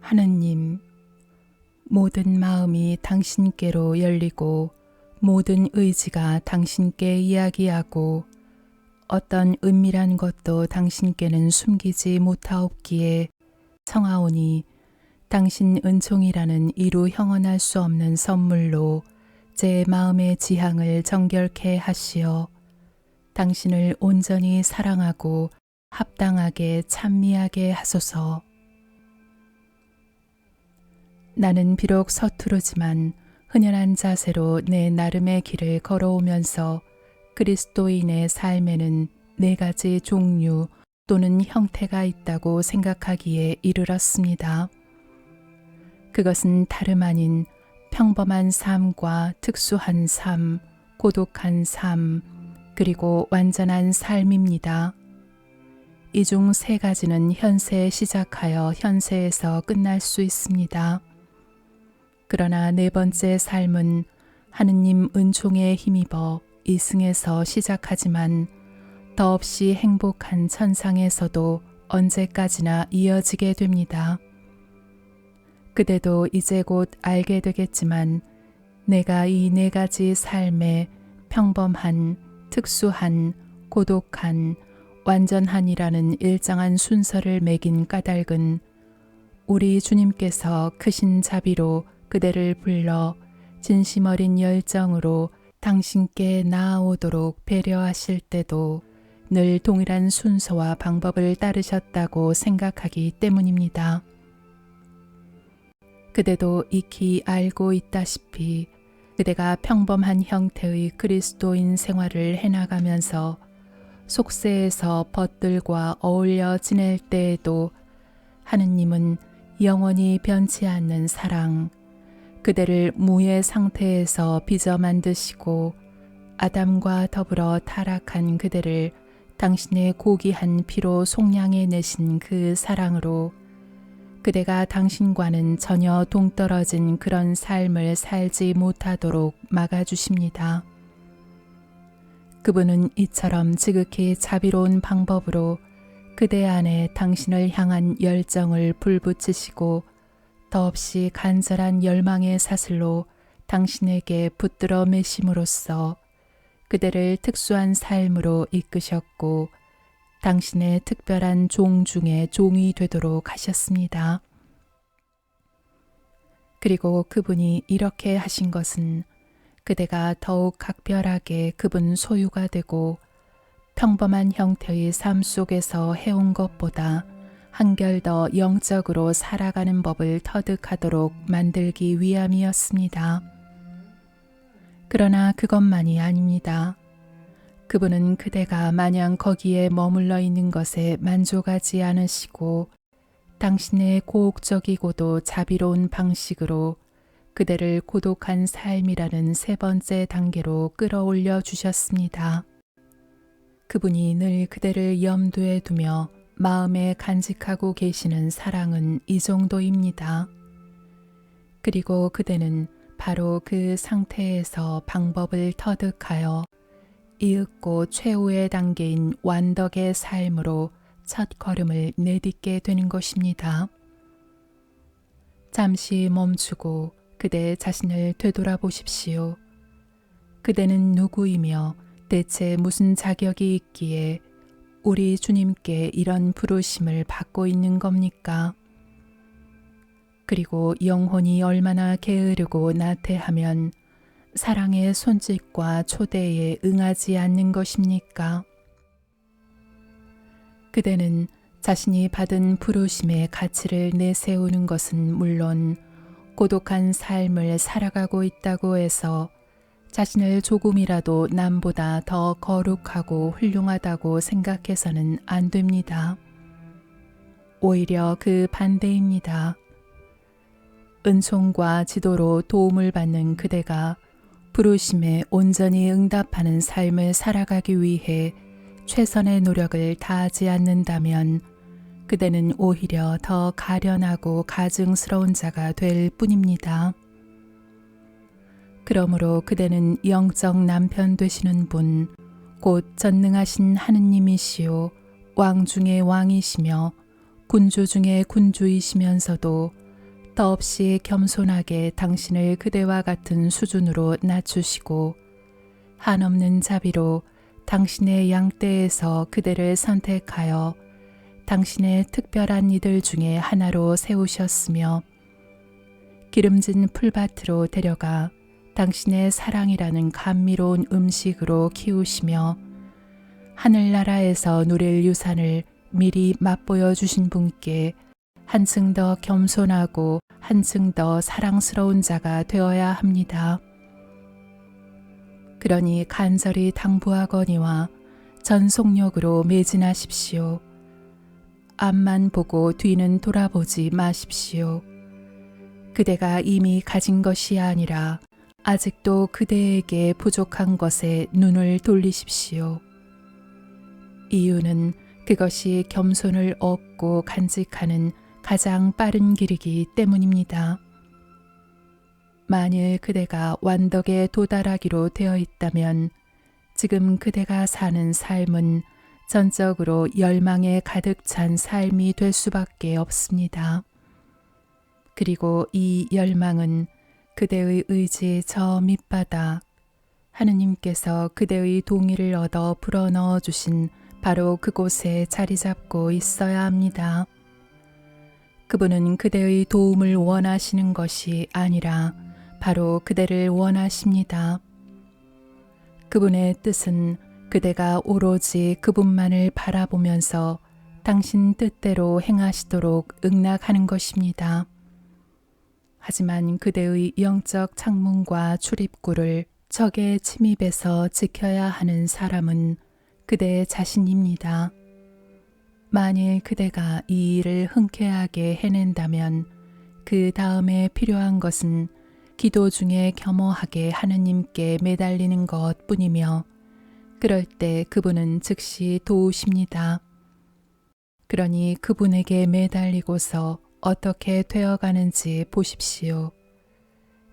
하느님, 모든 마음이 당신께로 열리고 모든 의지가 당신께 이야기하고 어떤 은밀한 것도 당신께는 숨기지 못하옵기에 청하오니 당신 은총이라는 이루 형언할 수 없는 선물로 제 마음의 지향을 정결케 하시어 당신을 온전히 사랑하고 합당하게 찬미하게 하소서. 나는 비록 서투르지만 흔연한 자세로 내 나름의 길을 걸어오면서 그리스도인의 삶에는 네 가지 종류 또는 형태가 있다고 생각하기에 이르렀습니다. 그것은 다름 아닌 평범한 삶과 특수한 삶, 고독한 삶, 그리고 완전한 삶입니다. 이 중 세 가지는 현세에 시작하여 현세에서 끝날 수 있습니다. 그러나 네 번째 삶은 하느님 은총에 힘입어 이승에서 시작하지만 더없이 행복한 천상에서도 언제까지나 이어지게 됩니다. 그대도 이제 곧 알게 되겠지만 내가 이 네 가지 삶의 평범한, 특수한, 고독한, 완전한이라는 일정한 순서를 매긴 까닭은 우리 주님께서 크신 자비로 그대를 불러 진심 어린 열정으로 당신께 나아오도록 배려하실 때도 늘 동일한 순서와 방법을 따르셨다고 생각하기 때문입니다. 그대도 익히 알고 있다시피 그대가 평범한 형태의 그리스도인 생활을 해나가면서 속세에서 벗들과 어울려 지낼 때에도 하느님은 영원히 변치 않는 사랑, 그대를 무의 상태에서 빚어 만드시고 아담과 더불어 타락한 그대를 당신의 고귀한 피로 속량해 내신 그 사랑으로 그대가 당신과는 전혀 동떨어진 그런 삶을 살지 못하도록 막아주십니다. 그분은 이처럼 지극히 자비로운 방법으로 그대 안에 당신을 향한 열정을 불붙이시고 더없이 간절한 열망의 사슬로 당신에게 붙들어 매심으로써 그대를 특수한 삶으로 이끄셨고 당신의 특별한 종 중에 종이 되도록 하셨습니다. 그리고 그분이 이렇게 하신 것은 그대가 더욱 각별하게 그분 소유가 되고 평범한 형태의 삶 속에서 해온 것보다 한결 더 영적으로 살아가는 법을 터득하도록 만들기 위함이었습니다. 그러나 그것만이 아닙니다. 그분은 그대가 마냥 거기에 머물러 있는 것에 만족하지 않으시고 당신의 고혹적이고도 자비로운 방식으로 그대를 고독한 삶이라는 세 번째 단계로 끌어올려 주셨습니다. 그분이 늘 그대를 염두에 두며 마음에 간직하고 계시는 사랑은 이 정도입니다. 그리고 그대는 바로 그 상태에서 방법을 터득하여 이윽고 최후의 단계인 완덕의 삶으로 첫 걸음을 내딛게 되는 것입니다. 잠시 멈추고 그대 자신을 되돌아보십시오. 그대는 누구이며 대체 무슨 자격이 있기에 우리 주님께 이런 부르심을 받고 있는 겁니까? 그리고 영혼이 얼마나 게으르고 나태하면 사랑의 손짓과 초대에 응하지 않는 것입니까? 그대는 자신이 받은 부르심의 가치를 내세우는 것은 물론 고독한 삶을 살아가고 있다고 해서 자신을 조금이라도 남보다 더 거룩하고 훌륭하다고 생각해서는 안 됩니다. 오히려 그 반대입니다. 은총과 지도로 도움을 받는 그대가 부르심에 온전히 응답하는 삶을 살아가기 위해 최선의 노력을 다하지 않는다면 그대는 오히려 더 가련하고 가증스러운 자가 될 뿐입니다. 그러므로 그대는 영적 남편 되시는 분, 곧 전능하신 하느님이시오 왕 중의 왕이시며 군주 중의 군주이시면서도 더없이 겸손하게 당신을 그대와 같은 수준으로 낮추시고 한없는 자비로 당신의 양떼에서 그대를 선택하여 당신의 특별한 이들 중에 하나로 세우셨으며 기름진 풀밭으로 데려가 당신의 사랑이라는 감미로운 음식으로 키우시며 하늘나라에서 누릴 유산을 미리 맛보여 주신 분께 한층 더 겸손하고 한층 더 사랑스러운 자가 되어야 합니다. 그러니 간절히 당부하거니와 전속력으로 매진하십시오. 앞만 보고 뒤는 돌아보지 마십시오. 그대가 이미 가진 것이 아니라 아직도 그대에게 부족한 것에 눈을 돌리십시오. 이유는 그것이 겸손을 얻고 간직하는 가장 빠른 길이기 때문입니다. 만일 그대가 완덕에 도달하기로 되어 있다면 지금 그대가 사는 삶은 전적으로 열망에 가득 찬 삶이 될 수밖에 없습니다. 그리고 이 열망은 그대의 의지 저 밑바닥, 하느님께서 그대의 동의를 얻어 불어넣어 주신 바로 그곳에 자리 잡고 있어야 합니다. 그분은 그대의 도움을 원하시는 것이 아니라 바로 그대를 원하십니다. 그분의 뜻은 그대가 오로지 그분만을 바라보면서 당신 뜻대로 행하시도록 응낙하는 것입니다. 하지만 그대의 영적 창문과 출입구를 적의 침입에서 지켜야 하는 사람은 그대 자신입니다. 만일 그대가 이 일을 흔쾌하게 해낸다면 그 다음에 필요한 것은 기도 중에 겸허하게 하느님께 매달리는 것 뿐이며 그럴 때 그분은 즉시 도우십니다. 그러니 그분에게 매달리고서 어떻게 되어가는지 보십시오.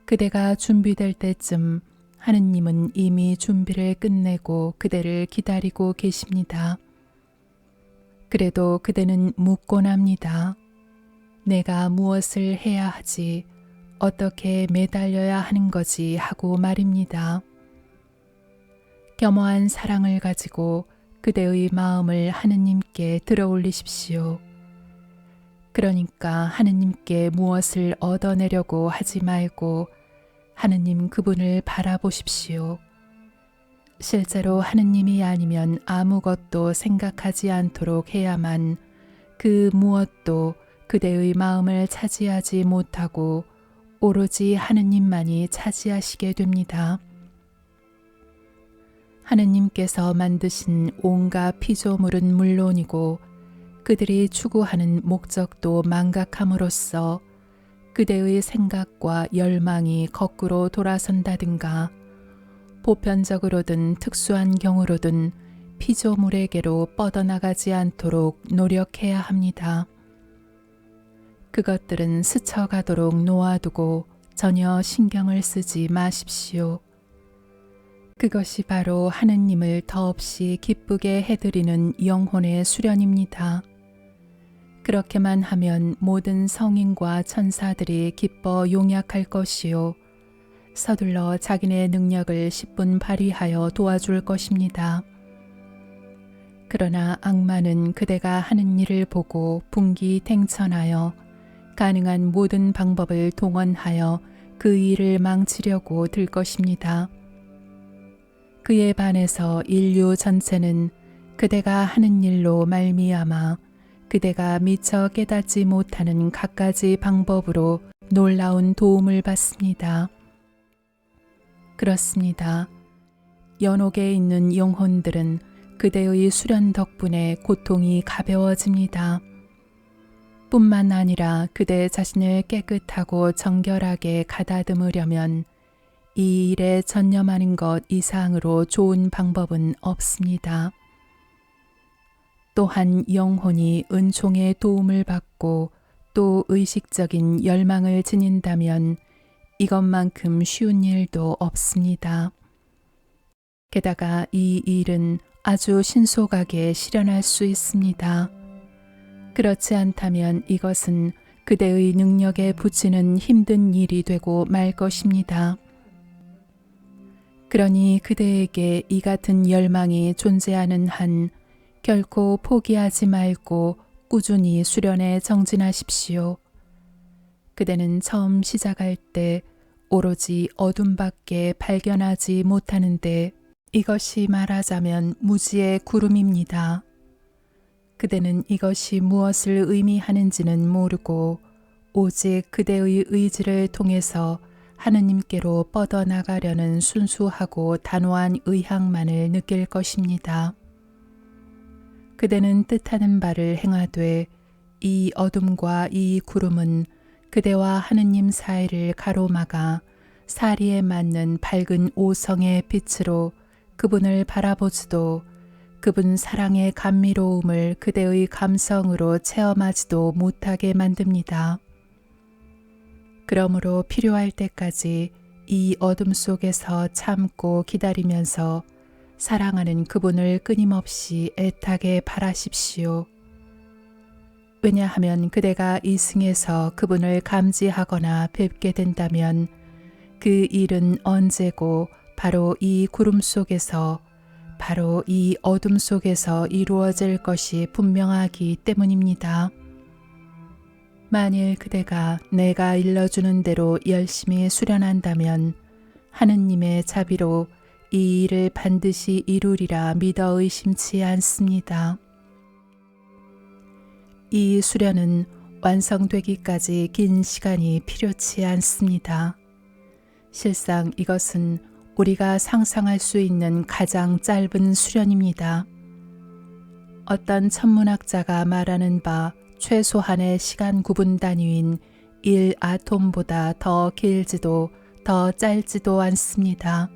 그대가 준비될 때쯤 하느님은 이미 준비를 끝내고 그대를 기다리고 계십니다. 그래도 그대는 묻곤 합니다. 내가 무엇을 해야 하지? 어떻게 매달려야 하는 거지? 하고 말입니다. 겸허한 사랑을 가지고 그대의 마음을 하느님께 들어올리십시오. 그러니까 하느님께 무엇을 얻어내려고 하지 말고 하느님 그분을 바라보십시오. 실제로 하느님이 아니면 아무것도 생각하지 않도록 해야만 그 무엇도 그대의 마음을 차지하지 못하고 오로지 하느님만이 차지하시게 됩니다. 하느님께서 만드신 온갖 피조물은 물론이고 그들이 추구하는 목적도 망각함으로써 그대의 생각과 열망이 거꾸로 돌아선다든가 보편적으로든 특수한 경우로든 피조물에게로 뻗어나가지 않도록 노력해야 합니다. 그것들은 스쳐가도록 놓아두고 전혀 신경을 쓰지 마십시오. 그것이 바로 하느님을 더없이 기쁘게 해드리는 영혼의 수련입니다. 그렇게만 하면 모든 성인과 천사들이 기뻐 용약할 것이요 서둘러 자기네 능력을 10분 발휘하여 도와줄 것입니다. 그러나 악마는 그대가 하는 일을 보고 분기탱천하여 가능한 모든 방법을 동원하여 그 일을 망치려고 들 것입니다. 그에 반해서 인류 전체는 그대가 하는 일로 말미암아 그대가 미처 깨닫지 못하는 갖가지 방법으로 놀라운 도움을 받습니다. 그렇습니다. 연옥에 있는 영혼들은 그대의 수련 덕분에 고통이 가벼워집니다. 뿐만 아니라 그대 자신을 깨끗하고 정결하게 가다듬으려면 이 일에 전념하는 것 이상으로 좋은 방법은 없습니다. 또한 영혼이 은총의 도움을 받고 또 의식적인 열망을 지닌다면 이것만큼 쉬운 일도 없습니다. 게다가 이 일은 아주 신속하게 실현할 수 있습니다. 그렇지 않다면 이것은 그대의 능력에 붙이는 힘든 일이 되고 말 것입니다. 그러니 그대에게 이 같은 열망이 존재하는 한 결코 포기하지 말고 꾸준히 수련에 정진하십시오. 그대는 처음 시작할 때 오로지 어둠밖에 발견하지 못하는데 이것이 말하자면 무지의 구름입니다. 그대는 이것이 무엇을 의미하는지는 모르고 오직 그대의 의지를 통해서 하느님께로 뻗어나가려는 순수하고 단호한 의향만을 느낄 것입니다. 그대는 뜻하는 바를 행하되 이 어둠과 이 구름은 그대와 하느님 사이를 가로막아 사리에 맞는 밝은 오성의 빛으로 그분을 바라보지도 그분 사랑의 감미로움을 그대의 감성으로 체험하지도 못하게 만듭니다. 그러므로 필요할 때까지 이 어둠 속에서 참고 기다리면서 사랑하는 그분을 끊임없이 애타게 바라십시오. 왜냐하면 그대가 이승에서 그분을 감지하거나 뵙게 된다면 그 일은 언제고 바로 이 구름 속에서 바로 이 어둠 속에서 이루어질 것이 분명하기 때문입니다. 만일 그대가 내가 일러주는 대로 열심히 수련한다면 하느님의 자비로 이 일을 반드시 이루리라 믿어 의심치 않습니다. 이 수련은 완성되기까지 긴 시간이 필요치 않습니다. 실상 이것은 우리가 상상할 수 있는 가장 짧은 수련입니다. 어떤 천문학자가 말하는 바 최소한의 시간 구분 단위인 1아톰보다 더 길지도 더 짧지도 않습니다.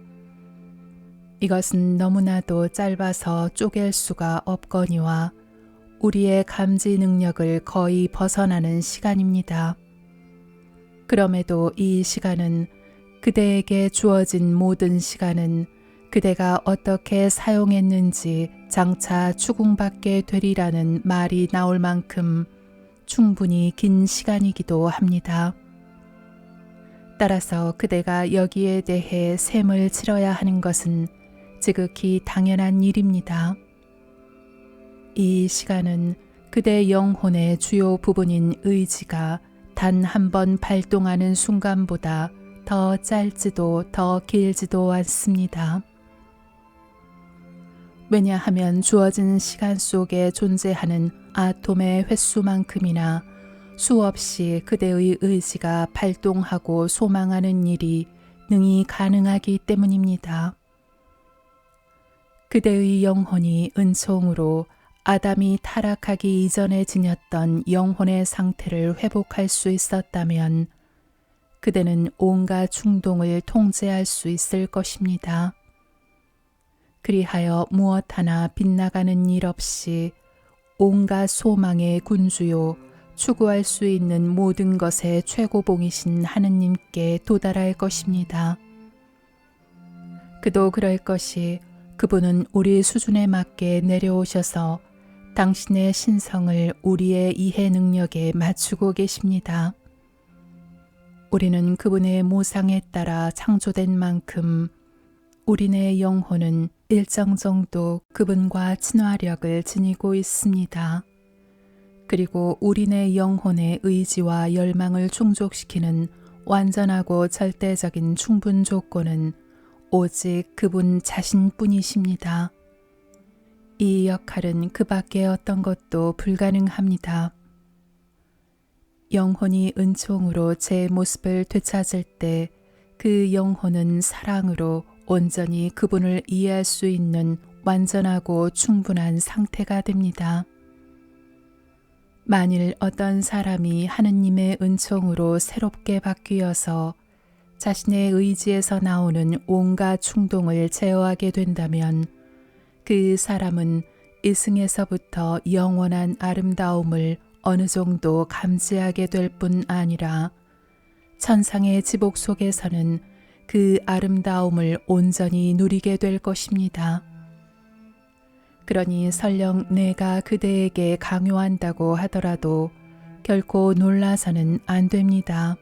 이것은 너무나도 짧아서 쪼갤 수가 없거니와 우리의 감지 능력을 거의 벗어나는 시간입니다. 그럼에도 이 시간은 그대에게 주어진 모든 시간은 그대가 어떻게 사용했는지 장차 추궁받게 되리라는 말이 나올 만큼 충분히 긴 시간이기도 합니다. 따라서 그대가 여기에 대해 셈을 치러야 하는 것은 지극히 당연한 일입니다. 이 시간은 그대 영혼의 주요 부분인 의지가 단 한 번 발동하는 순간보다 더 짧지도 더 길지도 않습니다. 왜냐하면 주어진 시간 속에 존재하는 아톰의 횟수만큼이나 수없이 그대의 의지가 발동하고 소망하는 일이 능히 가능하기 때문입니다. 그대의 영혼이 은총으로 아담이 타락하기 이전에 지녔던 영혼의 상태를 회복할 수 있었다면 그대는 온갖 충동을 통제할 수 있을 것입니다. 그리하여 무엇 하나 빗나가는 일 없이 온갖 소망의 군주요 추구할 수 있는 모든 것의 최고봉이신 하느님께 도달할 것입니다. 그도 그럴 것이 그분은 우리 수준에 맞게 내려오셔서 당신의 신성을 우리의 이해 능력에 맞추고 계십니다. 우리는 그분의 모상에 따라 창조된 만큼 우리네 영혼은 일정 정도 그분과 친화력을 지니고 있습니다. 그리고 우리네 영혼의 의지와 열망을 충족시키는 완전하고 절대적인 충분 조건은 오직 그분 자신뿐이십니다. 이 역할은 그 밖에 어떤 것도 불가능합니다. 영혼이 은총으로 제 모습을 되찾을 때 그 영혼은 사랑으로 온전히 그분을 이해할 수 있는 완전하고 충분한 상태가 됩니다. 만일 어떤 사람이 하느님의 은총으로 새롭게 바뀌어서 자신의 의지에서 나오는 온갖 충동을 제어하게 된다면 그 사람은 이승에서부터 영원한 아름다움을 어느 정도 감지하게 될 뿐 아니라 천상의 지복 속에서는 그 아름다움을 온전히 누리게 될 것입니다. 그러니 설령 내가 그대에게 강요한다고 하더라도 결코 놀라서는 안 됩니다.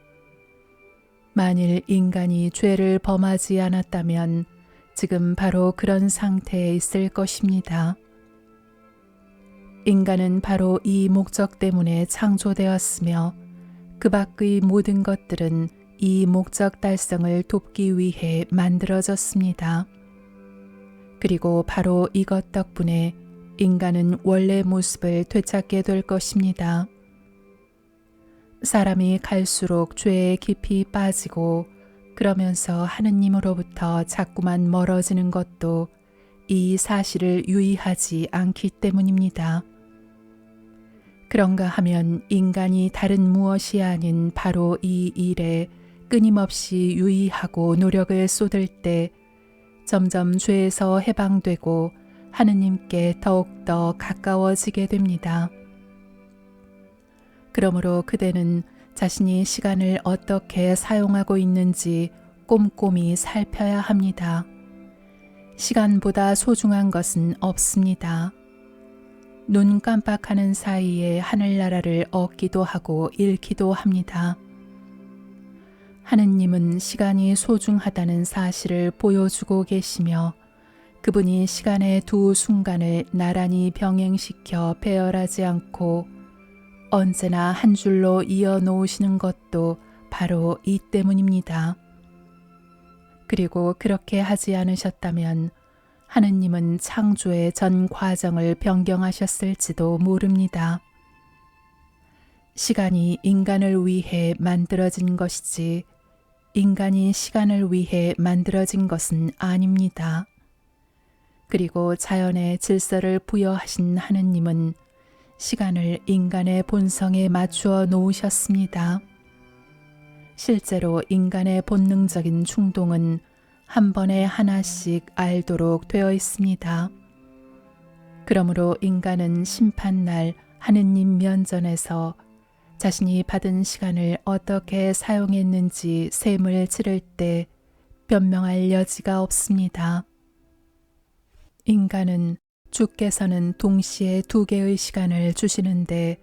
만일 인간이 죄를 범하지 않았다면 지금 바로 그런 상태에 있을 것입니다. 인간은 바로 이 목적 때문에 창조되었으며 그 밖의 모든 것들은 이 목적 달성을 돕기 위해 만들어졌습니다. 그리고 바로 이것 덕분에 인간은 원래 모습을 되찾게 될 것입니다. 사람이 갈수록 죄에 깊이 빠지고 그러면서 하느님으로부터 자꾸만 멀어지는 것도 이 사실을 유의하지 않기 때문입니다. 그런가 하면 인간이 다른 무엇이 아닌 바로 이 일에 끊임없이 유의하고 노력을 쏟을 때 점점 죄에서 해방되고 하느님께 더욱더 가까워지게 됩니다. 그러므로 그대는 자신이 시간을 어떻게 사용하고 있는지 꼼꼼히 살펴야 합니다. 시간보다 소중한 것은 없습니다. 눈 깜빡하는 사이에 하늘나라를 얻기도 하고 잃기도 합니다. 하느님은 시간이 소중하다는 사실을 보여주고 계시며 그분이 시간의 두 순간을 나란히 병행시켜 배열하지 않고 언제나 한 줄로 이어 놓으시는 것도 바로 이 때문입니다. 그리고 그렇게 하지 않으셨다면 하느님은 창조의 전 과정을 변경하셨을지도 모릅니다. 시간이 인간을 위해 만들어진 것이지 인간이 시간을 위해 만들어진 것은 아닙니다. 그리고 자연의 질서를 부여하신 하느님은 시간을 인간의 본성에 맞추어 놓으셨습니다. 실제로 인간의 본능적인 충동은 한 번에 하나씩 알도록 되어 있습니다. 그러므로 인간은 심판날 하느님 면전에서 자신이 받은 시간을 어떻게 사용했는지 셈을 치를 때 변명할 여지가 없습니다. 인간은 주께서는 동시에 두 개의 시간을 주시는데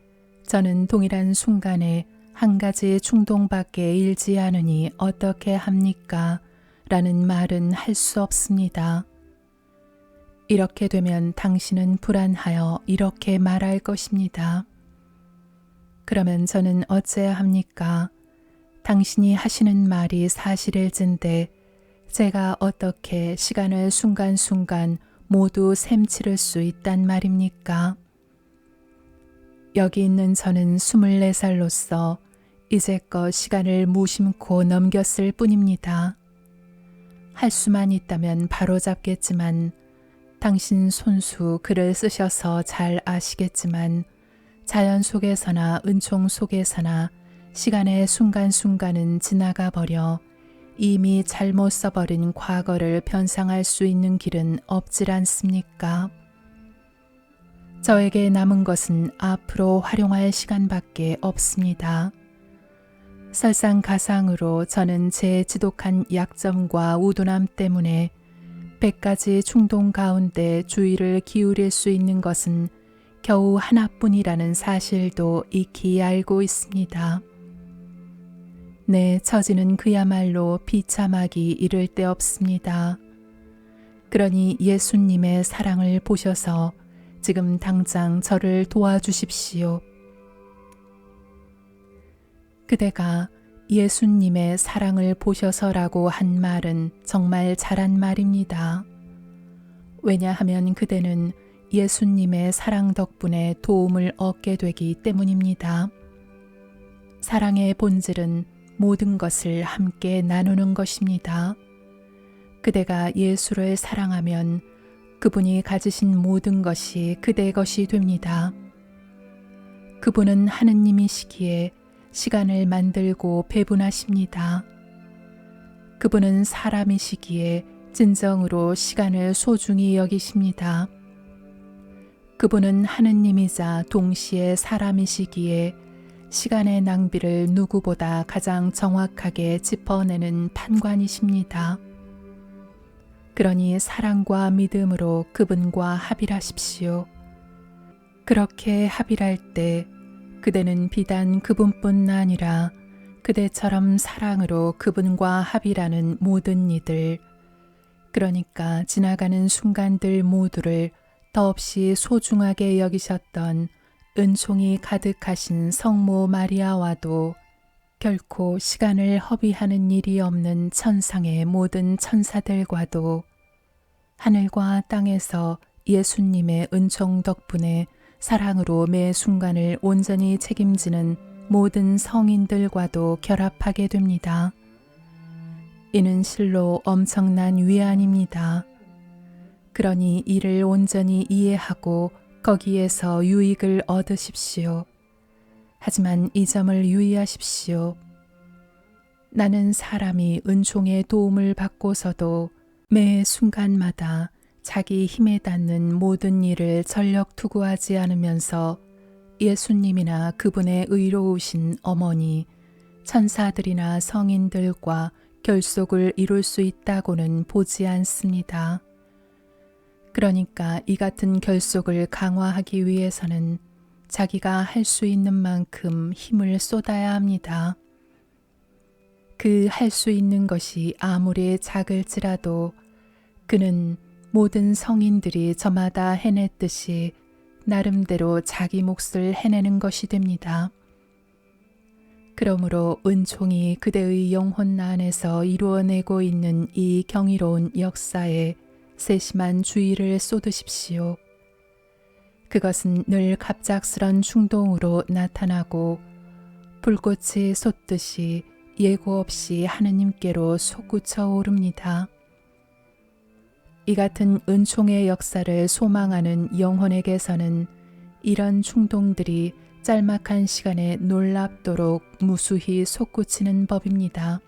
저는 동일한 순간에 한 가지 충동밖에 일지 않으니 어떻게 합니까? 라는 말은 할 수 없습니다. 이렇게 되면 당신은 불안하여 이렇게 말할 것입니다. 그러면 저는 어째야 합니까? 당신이 하시는 말이 사실일진데 제가 어떻게 시간을 순간순간 모두 셈치를 수 있단 말입니까? 여기 있는 저는 24살로서 이제껏 시간을 무심코 넘겼을 뿐입니다. 할 수만 있다면 바로잡겠지만 당신 손수 글을 쓰셔서 잘 아시겠지만 자연 속에서나 은총 속에서나 시간의 순간순간은 지나가 버려 이미 잘못 써버린 과거를 변상할 수 있는 길은 없질 않습니까? 저에게 남은 것은 앞으로 활용할 시간밖에 없습니다. 설상가상으로 저는 제 지독한 약점과 우둔함 때문에 100가지 충동 가운데 주의를 기울일 수 있는 것은 겨우 하나뿐이라는 사실도 익히 알고 있습니다. 내 처지는 그야말로 비참하기 이를 데 없습니다. 그러니 예수님의 사랑을 보셔서 지금 당장 저를 도와주십시오. 그대가 예수님의 사랑을 보셔서라고 한 말은 정말 잘한 말입니다. 왜냐하면 그대는 예수님의 사랑 덕분에 도움을 얻게 되기 때문입니다. 사랑의 본질은 모든 것을 함께 나누는 것입니다. 그대가 예수를 사랑하면 그분이 가지신 모든 것이 그대 것이 됩니다. 그분은 하느님이시기에 시간을 만들고 배분하십니다. 그분은 사람이시기에 진정으로 시간을 소중히 여기십니다. 그분은 하느님이자 동시에 사람이시기에 시간의 낭비를 누구보다 가장 정확하게 짚어내는 판관이십니다. 그러니 사랑과 믿음으로 그분과 합일하십시오. 그렇게 합일할 때 그대는 비단 그분뿐 아니라 그대처럼 사랑으로 그분과 합이라는 모든 이들, 그러니까 지나가는 순간들 모두를 더없이 소중하게 여기셨던 은총이 가득하신 성모 마리아와도 결코 시간을 허비하는 일이 없는 천상의 모든 천사들과도 하늘과 땅에서 예수님의 은총 덕분에 사랑으로 매 순간을 온전히 책임지는 모든 성인들과도 결합하게 됩니다. 이는 실로 엄청난 위안입니다. 그러니 이를 온전히 이해하고 거기에서 유익을 얻으십시오. 하지만 이 점을 유의하십시오. 나는 사람이 은총의 도움을 받고서도 매 순간마다 자기 힘에 닿는 모든 일을 전력 투구하지 않으면서 예수님이나 그분의 의로우신 어머니, 천사들이나 성인들과 결속을 이룰 수 있다고는 보지 않습니다. 그러니까 이 같은 결속을 강화하기 위해서는 자기가 할 수 있는 만큼 힘을 쏟아야 합니다. 그 할 수 있는 것이 아무리 작을지라도 그는 모든 성인들이 저마다 해냈듯이 나름대로 자기 몫을 해내는 것이 됩니다. 그러므로 은총이 그대의 영혼 안에서 이루어내고 있는 이 경이로운 역사에 세심한 주의를 쏟으십시오. 그것은 늘 갑작스런 충동으로 나타나고 불꽃이 솟듯이 예고 없이 하느님께로 솟구쳐 오릅니다. 이 같은 은총의 역사를 소망하는 영혼에게서는 이런 충동들이 짤막한 시간에 놀랍도록 무수히 솟구치는 법입니다.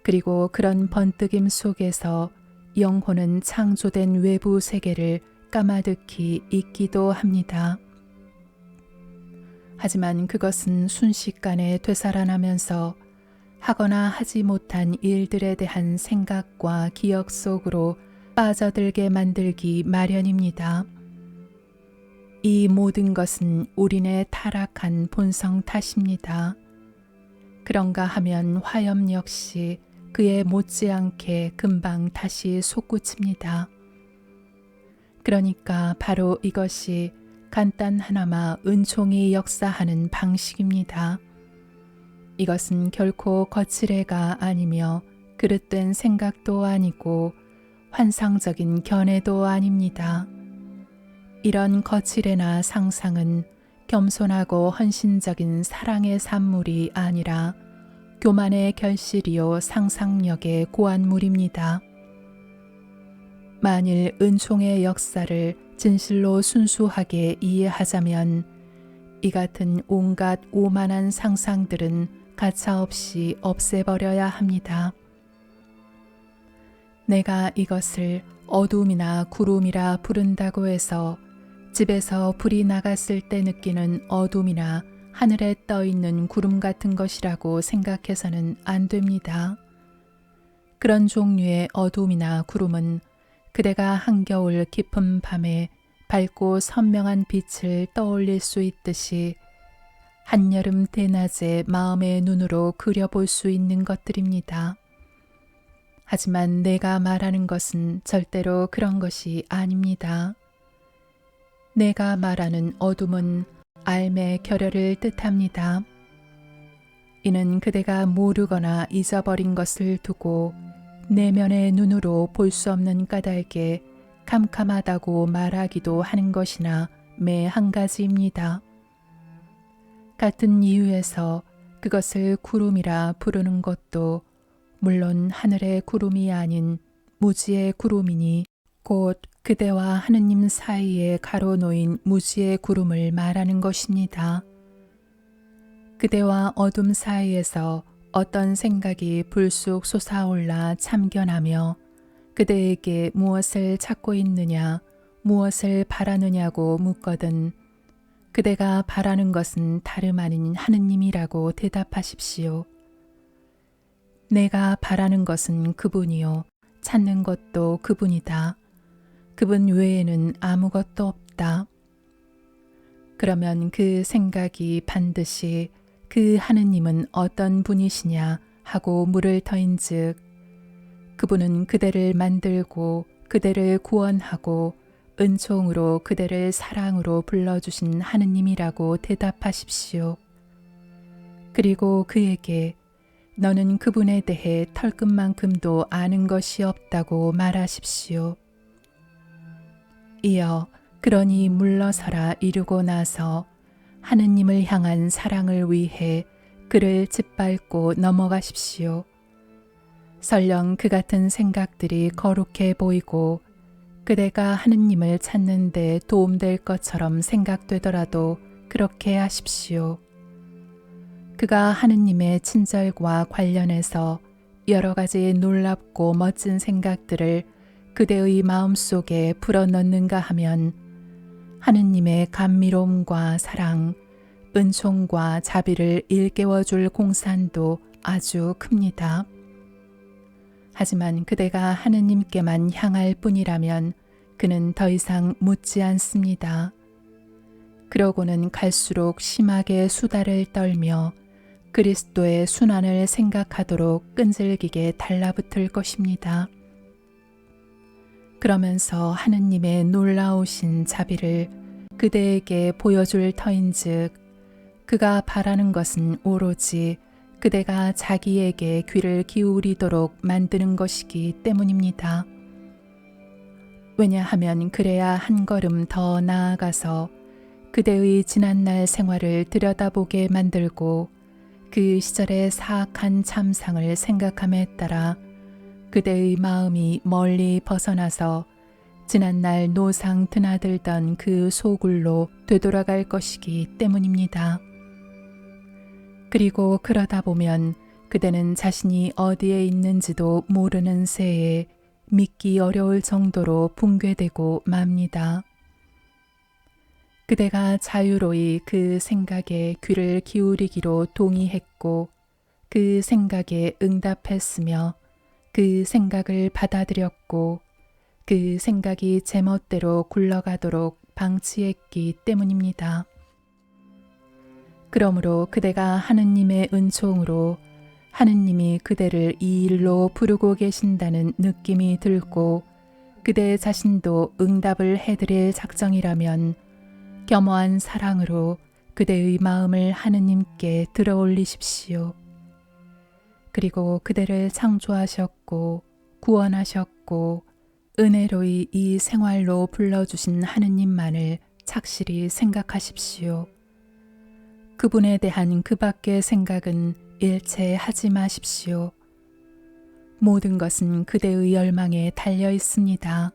그리고 그런 번뜩임 속에서 영혼은 창조된 외부 세계를 까마득히 잊기도 합니다. 하지만 그것은 순식간에 되살아나면서 하거나 하지 못한 일들에 대한 생각과 기억 속으로 빠져들게 만들기 마련입니다. 이 모든 것은 우리네 타락한 본성 탓입니다. 그런가 하면 화염 역시 그에 못지않게 금방 다시 솟구칩니다. 그러니까 바로 이것이 간단하나마 은총이 역사하는 방식입니다. 이것은 결코 거칠애가 아니며 그릇된 생각도 아니고 환상적인 견해도 아닙니다. 이런 거칠애나 상상은 겸손하고 헌신적인 사랑의 산물이 아니라 교만의 결실이요 상상력의 고안물입니다. 만일 은총의 역사를 진실로 순수하게 이해하자면 이 같은 온갖 오만한 상상들은 가차없이 없애버려야 합니다. 내가 이것을 어둠이나 구름이라 부른다고 해서 집에서 불이 나갔을 때 느끼는 어둠이나 하늘에 떠있는 구름 같은 것이라고 생각해서는 안 됩니다. 그런 종류의 어둠이나 구름은 그대가 한겨울 깊은 밤에 밝고 선명한 빛을 떠올릴 수 있듯이 한여름 대낮에 마음의 눈으로 그려볼 수 있는 것들입니다. 하지만 내가 말하는 것은 절대로 그런 것이 아닙니다. 내가 말하는 어둠은 알매 결여를 뜻합니다. 이는 그대가 모르거나 잊어버린 것을 두고 내면의 눈으로 볼 수 없는 까닭에 캄캄하다고 말하기도 하는 것이나 매 한 가지입니다. 같은 이유에서 그것을 구름이라 부르는 것도 물론 하늘의 구름이 아닌 무지의 구름이니 곧 그대와 하느님 사이에 가로놓인 무지의 구름을 말하는 것입니다. 그대와 어둠 사이에서 어떤 생각이 불쑥 솟아올라 참견하며 그대에게 무엇을 찾고 있느냐, 무엇을 바라느냐고 묻거든 그대가 바라는 것은 다름 아닌 하느님이라고 대답하십시오. 내가 바라는 것은 그분이요, 찾는 것도 그분이다. 그분 외에는 아무것도 없다. 그러면 그 생각이 반드시 그 하느님은 어떤 분이시냐 하고 물을 터인즉 그분은 그대를 만들고 그대를 구원하고 은총으로 그대를 사랑으로 불러주신 하느님이라고 대답하십시오. 그리고 그에게 너는 그분에 대해 털끝만큼도 아는 것이 없다고 말하십시오. 이어 그러니 물러서라 이루고 나서 하느님을 향한 사랑을 위해 그를 짓밟고 넘어가십시오. 설령 그 같은 생각들이 거룩해 보이고 그대가 하느님을 찾는 데 도움될 것처럼 생각되더라도 그렇게 하십시오. 그가 하느님의 친절과 관련해서 여러 가지 놀랍고 멋진 생각들을 그대의 마음속에 불어넣는가 하면 하느님의 감미로움과 사랑, 은총과 자비를 일깨워줄 공산도 아주 큽니다. 하지만 그대가 하느님께만 향할 뿐이라면 그는 더 이상 묻지 않습니다. 그러고는 갈수록 심하게 수다를 떨며 그리스도의 순환을 생각하도록 끈질기게 달라붙을 것입니다. 그러면서 하느님의 놀라우신 자비를 그대에게 보여줄 터인즉 그가 바라는 것은 오로지 그대가 자기에게 귀를 기울이도록 만드는 것이기 때문입니다. 왜냐하면 그래야 한 걸음 더 나아가서 그대의 지난날 생활을 들여다보게 만들고 그 시절의 사악한 참상을 생각함에 따라 그대의 마음이 멀리 벗어나서 지난날 노상 드나들던 그 소굴로 되돌아갈 것이기 때문입니다. 그리고 그러다 보면 그대는 자신이 어디에 있는지도 모르는 새에 믿기 어려울 정도로 붕괴되고 맙니다. 그대가 자유로이 그 생각에 귀를 기울이기로 동의했고 그 생각에 응답했으며 그 생각을 받아들였고 그 생각이 제멋대로 굴러가도록 방치했기 때문입니다. 그러므로 그대가 하느님의 은총으로 하느님이 그대를 이 일로 부르고 계신다는 느낌이 들고 그대 자신도 응답을 해드릴 작정이라면 겸허한 사랑으로 그대의 마음을 하느님께 들어올리십시오. 그리고 그대를 창조하셨고 구원하셨고 은혜로이 이 생활로 불러주신 하느님만을 착실히 생각하십시오. 그분에 대한 그 밖의 생각은 일체 하지 마십시오. 모든 것은 그대의 열망에 달려 있습니다.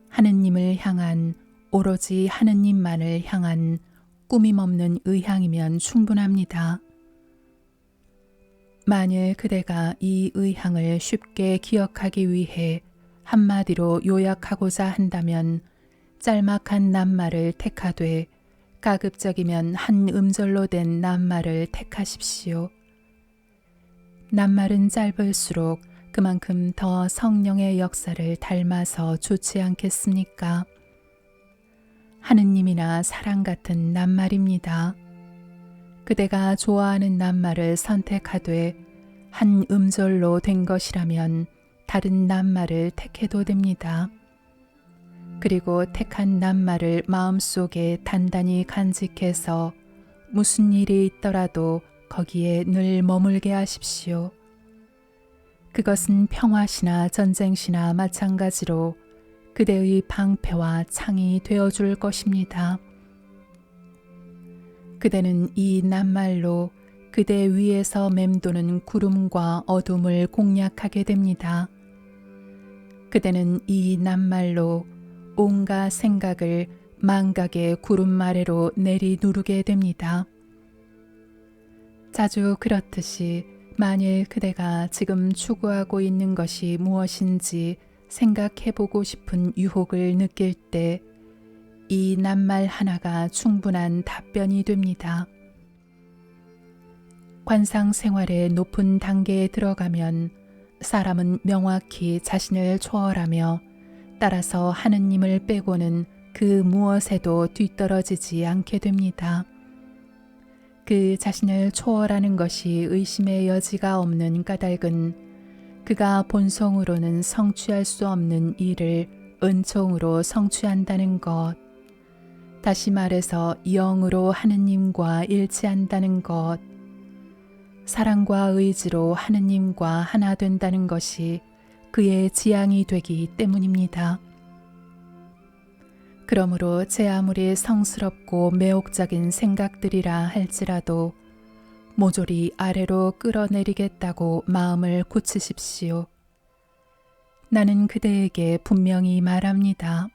하느님을 향한 오로지 하느님만을 향한 꾸밈없는 의향이면 충분합니다. 만일 그대가 이 의향을 쉽게 기억하기 위해 한마디로 요약하고자 한다면 짤막한 낱말을 택하되 가급적이면 한 음절로 된 낱말을 택하십시오. 낱말은 짧을수록 그만큼 더 성령의 역사를 닮아서 좋지 않겠습니까? 하느님이나 사랑 같은 낱말입니다. 그대가 좋아하는 낱말을 선택하되 한 음절로 된 것이라면 다른 낱말을 택해도 됩니다. 그리고 택한 낱말을 마음속에 단단히 간직해서 무슨 일이 있더라도 거기에 늘 머물게 하십시오. 그것은 평화시나 전쟁시나 마찬가지로 그대의 방패와 창이 되어줄 것입니다. 그대는 이 낱말로 그대 위에서 맴도는 구름과 어둠을 공략하게 됩니다. 그대는 이 낱말로 온갖 생각을 망각의 구름 아래로 내리 누르게 됩니다. 자주 그렇듯이 만일 그대가 지금 추구하고 있는 것이 무엇인지 생각해보고 싶은 유혹을 느낄 때 이 낱말 하나가 충분한 답변이 됩니다. 관상 생활의 높은 단계에 들어가면 사람은 명확히 자신을 초월하며 따라서 하느님을 빼고는 그 무엇에도 뒤떨어지지 않게 됩니다. 그 자신을 초월하는 것이 의심의 여지가 없는 까닭은 그가 본성으로는 성취할 수 없는 일을 은총으로 성취한다는 것, 다시 말해서 영으로 하느님과 일치한다는 것, 사랑과 의지로 하느님과 하나 된다는 것이 그의 지향이 되기 때문입니다. 그러므로 제 아무리 성스럽고 매혹적인 생각들이라 할지라도 모조리 아래로 끌어내리겠다고 마음을 굳히십시오. 나는 그대에게 분명히 말합니다.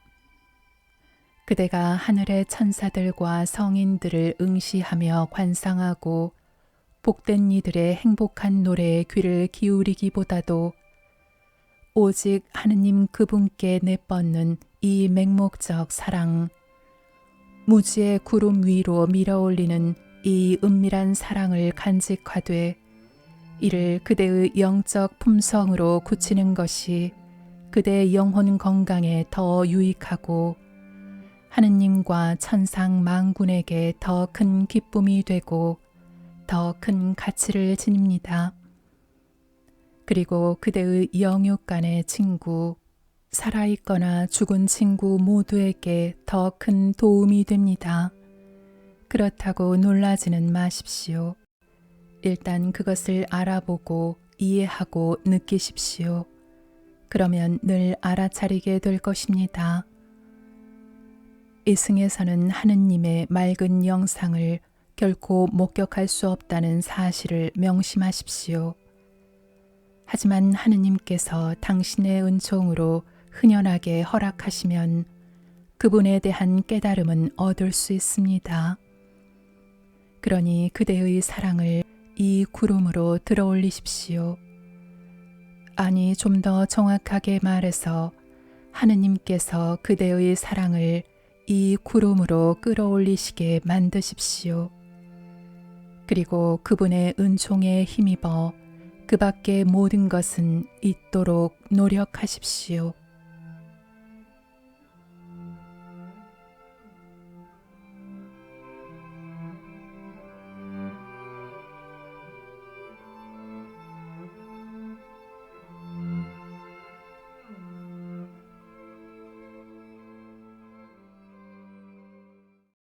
그대가 하늘의 천사들과 성인들을 응시하며 관상하고 복된 이들의 행복한 노래에 귀를 기울이기보다도 오직 하느님 그분께 내뻗는 이 맹목적 사랑, 무지의 구름 위로 밀어올리는 이 은밀한 사랑을 간직하되 이를 그대의 영적 품성으로 굳히는 것이 그대의 영혼 건강에 더 유익하고 하느님과 천상 만군에게 더 큰 기쁨이 되고 더 큰 가치를 지닙니다. 그리고 그대의 영육간의 친구, 살아있거나 죽은 친구 모두에게 더 큰 도움이 됩니다. 그렇다고 놀라지는 마십시오. 일단 그것을 알아보고 이해하고 느끼십시오. 그러면 늘 알아차리게 될 것입니다. 이승에서는 하느님의 맑은 영상을 결코 목격할 수 없다는 사실을 명심하십시오. 하지만 하느님께서 당신의 은총으로 흔연하게 허락하시면 그분에 대한 깨달음은 얻을 수 있습니다. 그러니 그대의 사랑을 이 구름으로 들어올리십시오. 아니, 좀 더 정확하게 말해서 하느님께서 그대의 사랑을 이 구름으로 끌어올리시게 만드십시오. 그리고 그분의 은총에 힘입어 그 밖의 모든 것은 잊도록 노력하십시오.